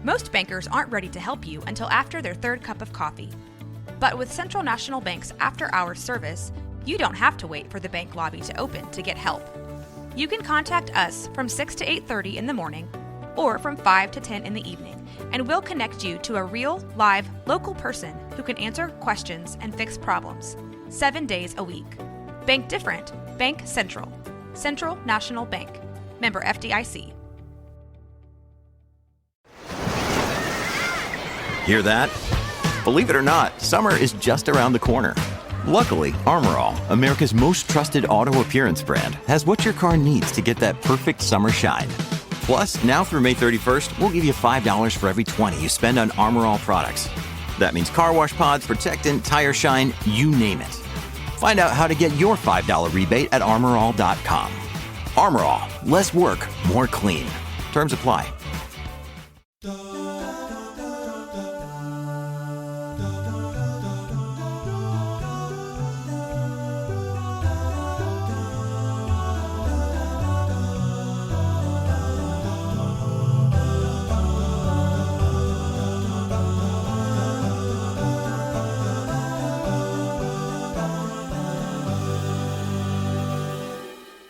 Most bankers aren't ready to help you until after their third cup of coffee. But with Central National Bank's after-hours service, you don't have to wait for the bank lobby to open to get help. You can contact us from 6 to 8:30 in the morning or from 5 to 10 in the evening, and we'll connect you to a real, live, local person who can answer questions and fix problems 7 days a week. Bank different. Bank Central. Central National Bank. Member FDIC. Hear that? Believe it or not, summer is just around the corner. Luckily, Armor All, America's most trusted auto appearance brand, has what your car needs to get that perfect summer shine. Plus, now through May 31st, we'll give you $5 for every $20 you spend on Armor All products. That means car wash pods, protectant, tire shine, you name it. Find out how to get your $5 rebate at armorall.com. Armor All, less work, more clean. Terms apply.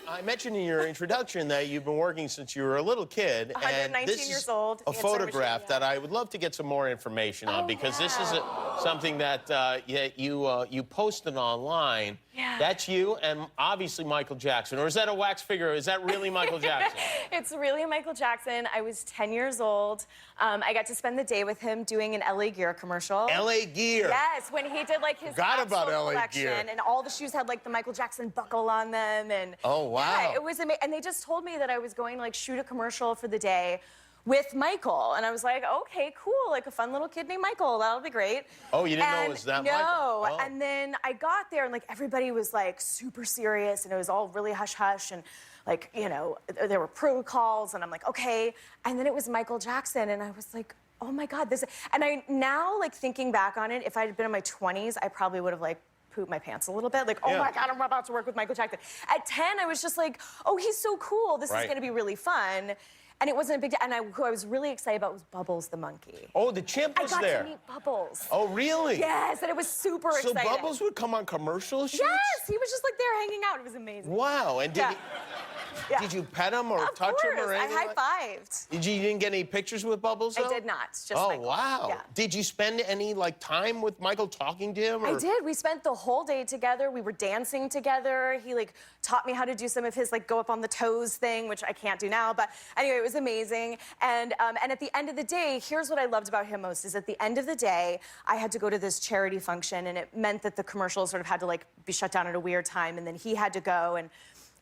I mentioned in your introduction that you've been working since you were a little kid. 119 and years old. A photograph that I would love to get some more information on because this is something that you posted online. Yeah. That's you and obviously Michael Jackson. Or is that a wax figure? Is that really Michael Jackson? It's really Michael Jackson. I was 10 years old. I got to spend the day with him doing an LA Gear commercial. LA Gear. Yes, when he did like his Forgot about capsule LA collection, Gear. and all the shoes had like the Michael Jackson buckle on them, and oh wow, yeah, it was amazing. And they just told me that I was going to like shoot a commercial for the day with Michael, and I was like, okay, cool, like a fun little kid named Michael, that'll be great. Oh, you didn't know it was that Michael? No, Oh. And then I got there, and like everybody was like super serious, and it was all really hush hush, and like, you know, there were protocols, and I'm like, okay. And then it was Michael Jackson, and I was like, oh my God, this. And I now, like thinking back on it, if I had been in my 20s, I probably would have like pooped my pants a little bit. Like, oh my God, I'm about to work with Michael Jackson. At 10, I was just like, oh, he's so cool. This is gonna be really fun. And it wasn't a big deal. And who I was really excited about was Bubbles the monkey. Oh, the chimp was there. I got to meet Bubbles. Oh, really? Yes, and it was super exciting. So Bubbles would come on commercial shoots? Yes, he was just like there hanging out. It was amazing. Wow, and did you pet him or touch him or anything? I high-fived. You didn't get any pictures with Bubbles, though? I did not, just Oh, Michael. wow. Yeah. Did you spend any, like, time with Michael talking to him? Or? I did. We spent the whole day together. We were dancing together. He, like, taught me how to do some of his, like, go up on the toes thing, which I can't do now. But anyway, it was amazing. And at the end of the day, here's what I loved about him most, is at the end of the day, I had to go to this charity function, and it meant that the commercials sort of had to, like, be shut down at a weird time, and then he had to go, and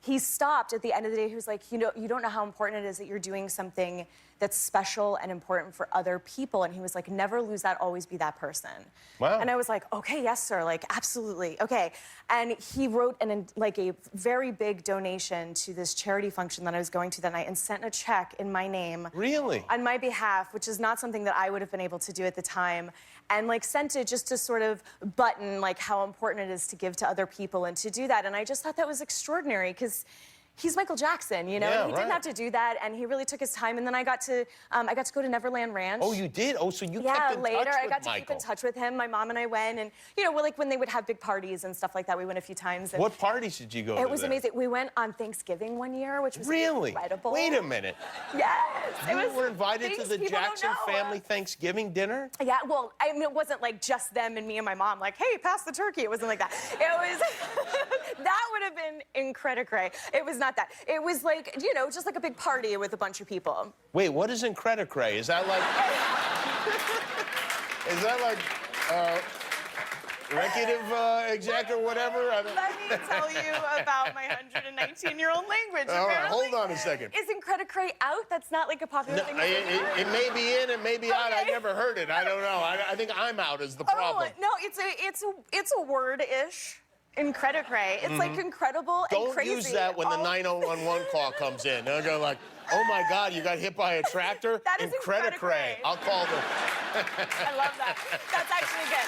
he stopped at the end of the day. He was like, you know, you don't know how important it is that you're doing something that's special and important for other people. And he was like, never lose that, always be that person. Wow. And I was like, okay, yes, sir, like, absolutely, okay. And he wrote like a very big donation to this charity function that I was going to that night and sent a check in my name. Really? On my behalf, which is not something that I would have been able to do at the time. And like sent it just to sort of button like how important it is to give to other people and to do that. And I just thought that was extraordinary because he's Michael Jackson, you know, Yeah, and he didn't have to do that, and he really took his time. And then I got to go to Neverland Ranch. Oh, you did? Oh, so you kept in later touch with I got to keep in touch with him. My mom and I went, and you know, like when they would have big parties and stuff like that, we went a few times. And what parties did you go to? It was there? amazing. We went on Thanksgiving one year, which was really incredible. Wait a minute. Yes, You were invited to the Jackson family Thanksgiving dinner? Yeah, well, I mean, it wasn't like just them and me and my mom, like, hey, pass the turkey. It wasn't like that. It was, that would have been incredible. It was not that. It was like, you know, just like a big party with a bunch of people. Wait, what is incredicray? Is that like... is that like... Executive exec or whatever? Let me tell you about my 119-year-old language. All right, hold on a second. Is incredicray out? That's not like a popular thing. It may be in, it may be out. I never heard it. I don't know. I think I'm out is the problem. Oh, no, it's a word-ish. Incredicray. It's like incredible and crazy. Don't use that when the 9011 call comes in. They'll go like, oh my God, you got hit by a tractor? That is incredicray. I'll call them. I love that. That's actually good.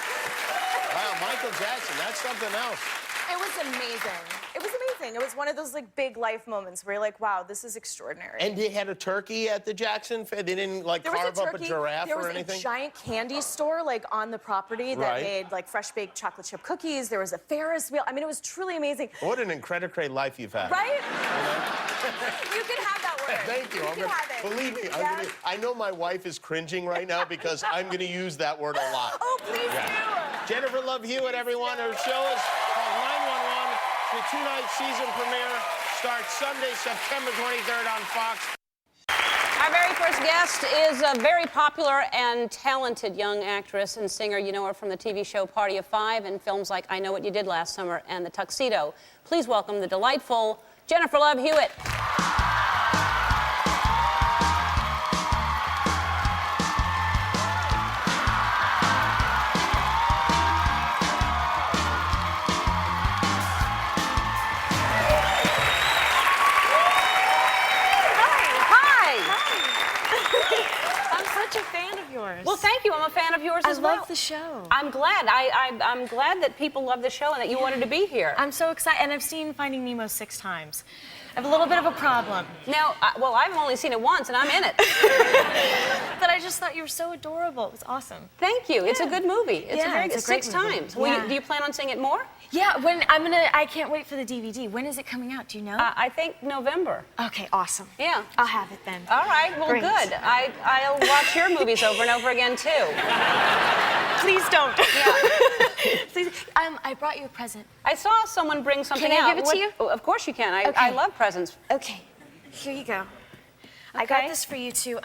Wow, Michael Jackson, that's something else. It was amazing. It was amazing. stunning. It was one of those like big life moments where you're like, wow, this is extraordinary. And they had a turkey at the Jackson Fair? They didn't like carve up a giraffe or anything? There was a giant candy store like on the property that made like fresh baked chocolate chip cookies. There was a Ferris wheel. I mean, it was truly amazing. What an incredible life you've had. Right? You can have that word. Thank you. Believe me, Yes. I know my wife is cringing right now because I'm going to use that word a lot. Oh, please do. Jennifer Love Hewitt, everyone. Her show is called 911. The two-night season premiere starts Sunday, September 23rd on Fox. Our very first guest is a very popular and talented young actress and singer. You know her from the TV show Party of Five and films like I Know What You Did Last Summer and The Tuxedo. Please welcome the delightful Jennifer Love Hewitt. Well, thank you. I'm a fan of yours as well. I love the show. I'm glad. I'm glad that people love the show and that you wanted to be here. I'm so excited, and I've seen Finding Nemo 6 times. I have a little bit of a problem. Now, well, I've only seen it once, and I'm in it. But I just thought you were so adorable. It was awesome. Thank you. Yeah. It's a good movie. It's a great 6 times. Yeah. Do you plan on seeing it more? Yeah, I can't wait for the DVD. When is it coming out? Do you know? I think November. Okay, awesome. Yeah. I'll have it then. All right, well, Great. good. I'll watch your movies over and over again, too. Please don't. Yeah. Please. I brought you a present. I saw someone bring something out. Can I give it to you? Oh, of course you can. Okay. I love presents. Okay, here you go. Okay. I got this for you to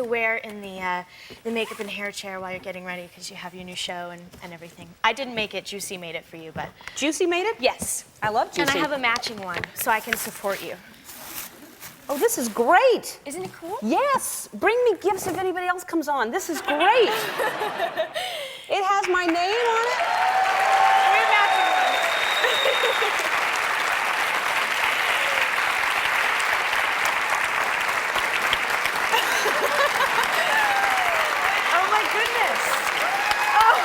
wear in the makeup and hair chair while you're getting ready because you have your new show and everything. I didn't make it. Juicy made it for you, but... Juicy made it? Yes. I love Juicy. And I have a matching one, so I can support you. Oh, this is great. Isn't it cool? Yes. Bring me gifts if anybody else comes on. This is great. It has my name on it. We're matching one. Oh my goodness. Oh.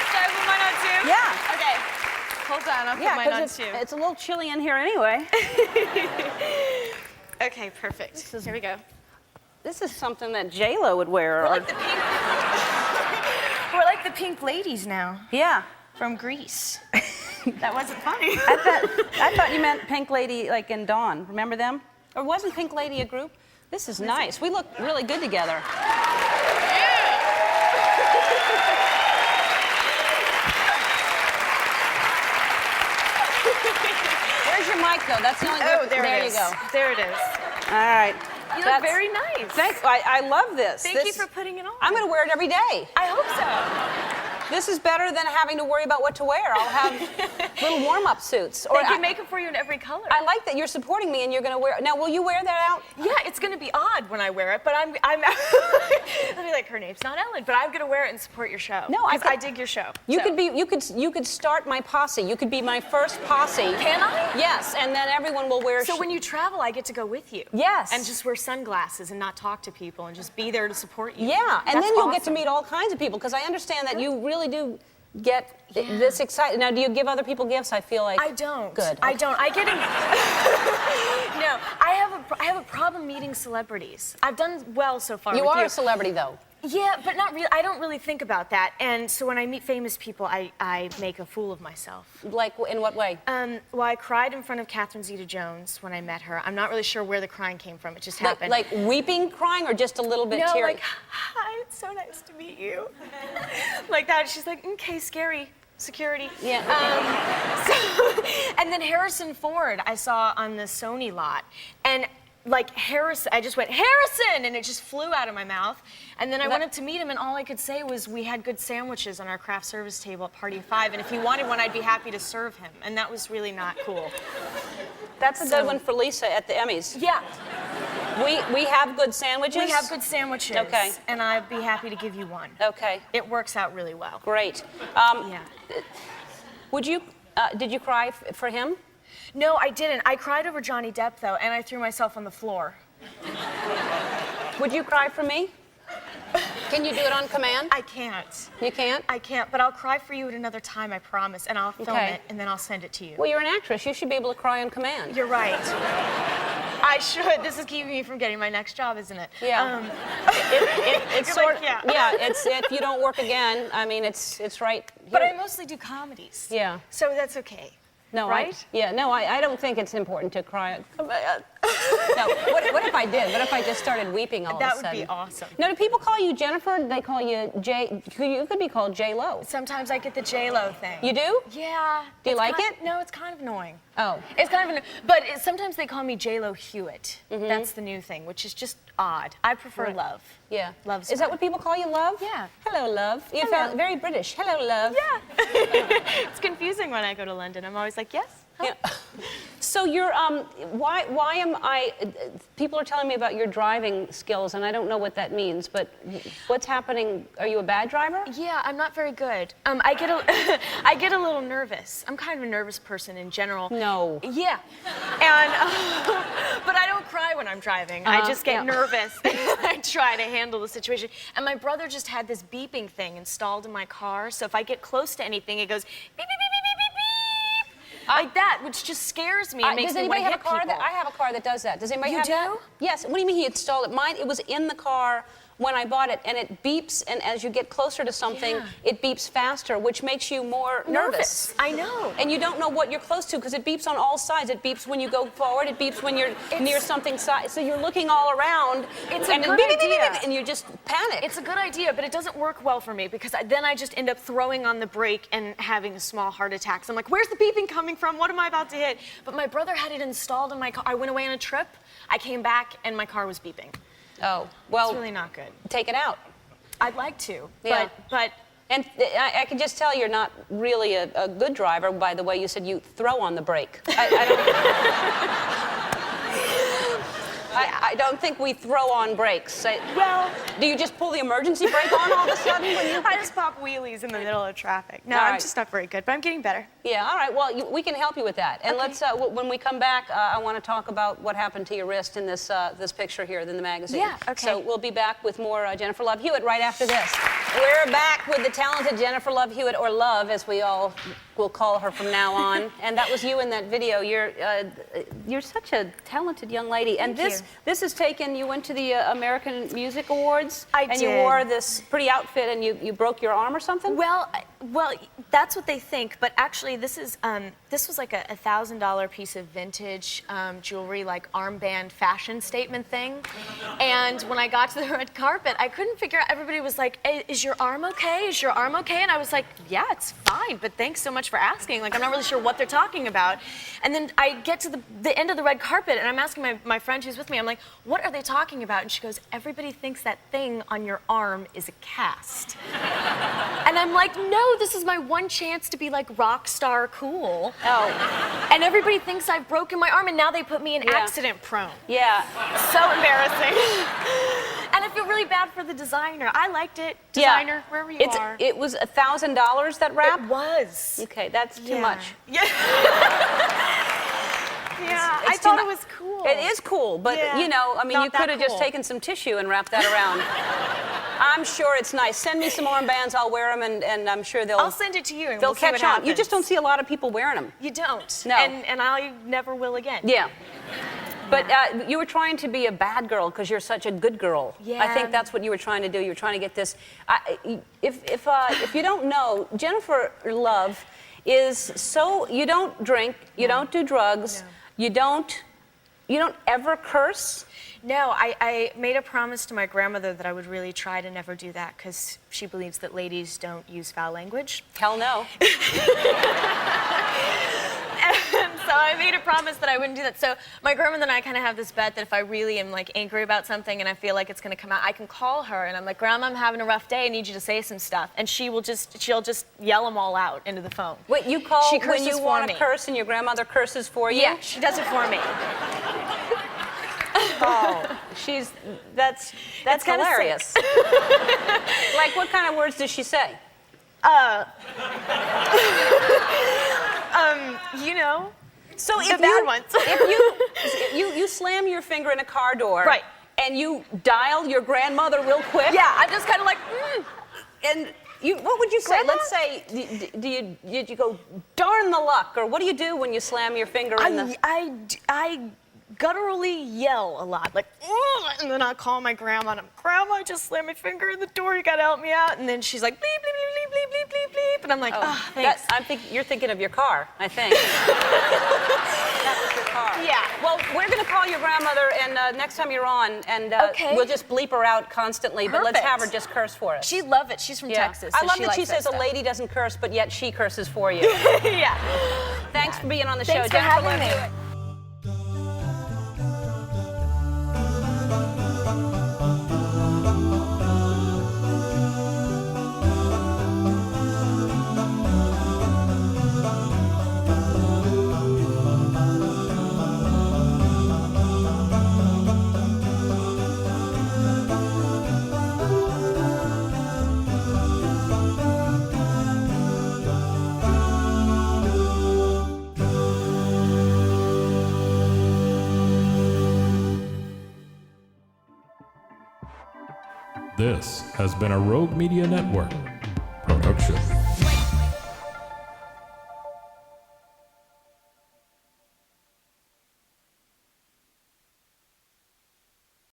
Should I put mine on too? Yeah. Okay. Hold on, I'll put Yeah, mine on because too. it's a little chilly in here anyway. Okay, perfect. Here we go. This is something that J-Lo would wear. We're like the pink. We're like the pink ladies now Yeah. from Greece. That wasn't funny. I thought you meant Pink Lady like in Dawn. Remember them? Or wasn't Pink Lady a group? This is nice. We look really good together. Where's your mic, though? That's the only. Oh, there it you is. go. There it is. All right. You look very nice. Thanks. I love this. Thank you for putting it on. I'm going to wear it every day. I hope so. This is better than having to worry about what to wear. I'll have little warm-up suits. They can make it for you in every color. I like that you're supporting me and you're going to wear. Now, will you wear that out? Yeah, it's going to be odd when I wear it, but I'm I'll be like, her name's not Ellen, but I'm going to wear it and support your show. No, I dig your show. You so. you could start my posse. You could be my first posse. Can I? Yes, and then everyone will wear. So when you travel, I get to go with you. Yes. And just wear sunglasses and not talk to people and just be there to support you. Yeah, and That's then you'll get to awesome. meet all kinds of people because I understand that you really do get this excited. Now, do you give other people gifts? I feel like I don't. Good. I don't. I get No, I have a problem meeting celebrities. I've done well so far. You with are a celebrity, though. Yeah, but not really. I don't really think about that. And so when I meet famous people, I make a fool of myself. Like, in what way? Well, I cried in front of Catherine Zeta-Jones when I met her. I'm not really sure where the crying came from. It just happened. Like weeping, crying, or just a little bit no, teary? like, hi, it's so nice to meet you. Like that. She's like, okay, scary. Security. Yeah. And then Harrison Ford I saw on the Sony lot. And like Harrison, I just went, Harrison! And it just flew out of my mouth. And then I went up to meet him and all I could say was, we had good sandwiches on our craft service table at Party of Five. And if he wanted one, I'd be happy to serve him. And that was really not cool. That's a good one for Lisa at the Emmys. Yeah. We have good sandwiches? We have good sandwiches. Okay. And I'd be happy to give you one. Okay. It works out really well. Great. Yeah. Did you cry for him? No, I didn't. I cried over Johnny Depp, though, and I threw myself on the floor. Would you cry for me? Can you do it on command? I can't. You can't? I can't, but I'll cry for you at another time, I promise, and I'll film Okay. it, and then I'll send it to you. Well, you're an actress. You should be able to cry on command. You're right. I should. This is keeping me from getting my next job, isn't it? Yeah. It's You're sort like, yeah. yeah, it's if you don't work again, I mean, it's right here. But I mostly do comedies. Yeah. So that's okay. No, right? I don't think it's important to cry. No, what if I did? What if I just started weeping all of a That sudden? would be awesome. Now, do people call you Jennifer? Do they call you J? You could be called J-Lo. Sometimes I get the J-Lo thing. You do? Yeah. Do you It's like kind- it? No, it's kind of annoying. Oh. It's kind of annoying. But sometimes they call me J-Lo Hewitt. That's the new thing, which is just odd. I prefer Right. Love. Yeah. Love's Is that fine. what people call you, Love? Yeah. Hello, Love. You Hello. sound very British. Hello, Love. Yeah. It's confusing when I go to London. I'm always like, yes. Huh? Yeah. So you're why am I? People are telling me about your driving skills, and I don't know what that means. But what's happening? Are you a bad driver? Yeah, I'm not very good. I get a, I get a little nervous. I'm kind of a nervous person in general. No. Yeah, and but I don't cry when I'm driving. I just get yeah. nervous. I try to handle the situation. And my brother just had this beeping thing installed in my car, so if I get close to anything, it goes beep beep beep beep beep beep beep, like that, which just scares me. It makes Does me anybody want to have hit a car people. that I have a car that does that? Does anybody You have that? do? Yes. What do you mean he installed it? Mine, it was in the car when I bought it, and it beeps, and as you get closer to something, Yeah. it beeps faster, which makes you more nervous. I know. And you don't know what you're close to because it beeps on all sides. It beeps when you go forward. It beeps when you're near something side. So you're looking all around. It's a and good beep, beep, beep, beep, idea. beep, and you just panic. It's a good idea, but it doesn't work well for me because then I just end up throwing on the brake and having a small heart attack. So I'm like, where's the beeping coming from? What am I about to hit? But my brother had it installed in my car. I went away on a trip. I came back and my car was beeping. Oh, well, It's really not good. take it out. I'd like to, Yeah. but And I can just tell you're not really a good driver by the way you said you throw on the brake. I don't think we throw on brakes. well, Do you just pull the emergency brake on all of a sudden? When you... I just pop wheelies in the middle of traffic. No, All I'm right. just not very good, but I'm getting better. Yeah, all right. Well, we can help you with that. And Okay. let's, when we come back, I want to talk about what happened to your wrist in this this picture here in the magazine. Yeah, okay. So we'll be back with more Jennifer Love Hewitt right after this. We're back with the talented Jennifer Love Hewitt, or Love, as we all will call her from now on. And that was you in that video. You're such a talented young lady. And Thank this you. this is taken. You went to the American Music Awards. I and you did. wore this pretty outfit, and you broke your arm or something. Well, that's what they think, but actually this was like a $1,000 piece of vintage jewelry, like armband fashion statement thing. And when I got to the red carpet, I couldn't figure out, everybody was like, hey, is your arm okay? Is your arm okay? And I was like, yeah, it's fine, but thanks so much for asking. Like, I'm not really sure what they're talking about. And then I get to the end of the red carpet, and I'm asking my friend who's with me, I'm like, what are they talking about? And she goes, everybody thinks that thing on your arm is a cast. And I'm like, no, this is my one chance to be like rock star cool. Oh. And everybody thinks I've broken my arm, and now they put me in Yeah. accident prone. Yeah. So embarrassing. And I feel really bad for the designer. I liked it. Designer, wherever you are. It was $1,000, that wrap? It was. Okay, that's too Yeah. much. Yeah. Yeah, I It's thought too it mu- was cool. It is cool, but Yeah, you know, I mean, not you that could have just cool. taken some tissue and wrapped that around. I'm sure it's nice. Send me some armbands, I'll wear them, and I'm sure they'll I'll send it to you, and they'll we'll see catch what on. happens. You just don't see a lot of people wearing them. You don't. No. And I never will again. Yeah. But you were trying to be a bad girl because you're such a good girl. Yeah. I think that's what you were trying to do. You were trying to get this. If you don't know, Jennifer Love is so. You don't drink. You don't do drugs. No. You don't ever curse. No, I made a promise to my grandmother that I would really try to never do that because she believes that ladies don't use foul language. Hell no. And so I made a promise that I wouldn't do that. So my grandmother and I kind of have this bet that if I really am like angry about something and I feel like it's going to come out, I can call her and I'm like, Grandma, I'm having a rough day. I need you to say some stuff. And she'll just yell them all out into the phone. Wait, you call She when curses you for want to me. curse and your grandmother curses for you? Yeah, she does it for me. Oh, that's kinda hilarious. Like, what kind of words does she say? You know, So the bad ones. if you slam your finger in a car door, Right. And you dial your grandmother real quick? Yeah, I'm just kind of like, And what would you say? Grandma? Let's say, did you go, darn the luck, or what do you do when you slam your finger in the... I gutturally yell a lot, like, "Ugh," and then I'll call my grandma, and I'm, Grandma, I just slammed my finger in the door, you gotta help me out. And then she's like, bleep, bleep, bleep, bleep, bleep, bleep, bleep, and I'm like, oh, thanks. You're thinking of your car, I think. That was your car. Yeah. Well, we're going to call your grandmother, and next time you're on, and Okay. we'll just bleep her out constantly, but let's have her Perfect. just curse for us. She'd love it. She's from Texas. I so love that she likes says a stuff. lady doesn't curse, but yet she curses for you. Yeah. Thanks for being on the show, Thanks for Jennifer having Love me. Hewitt. This has been a Rogue Media Network production.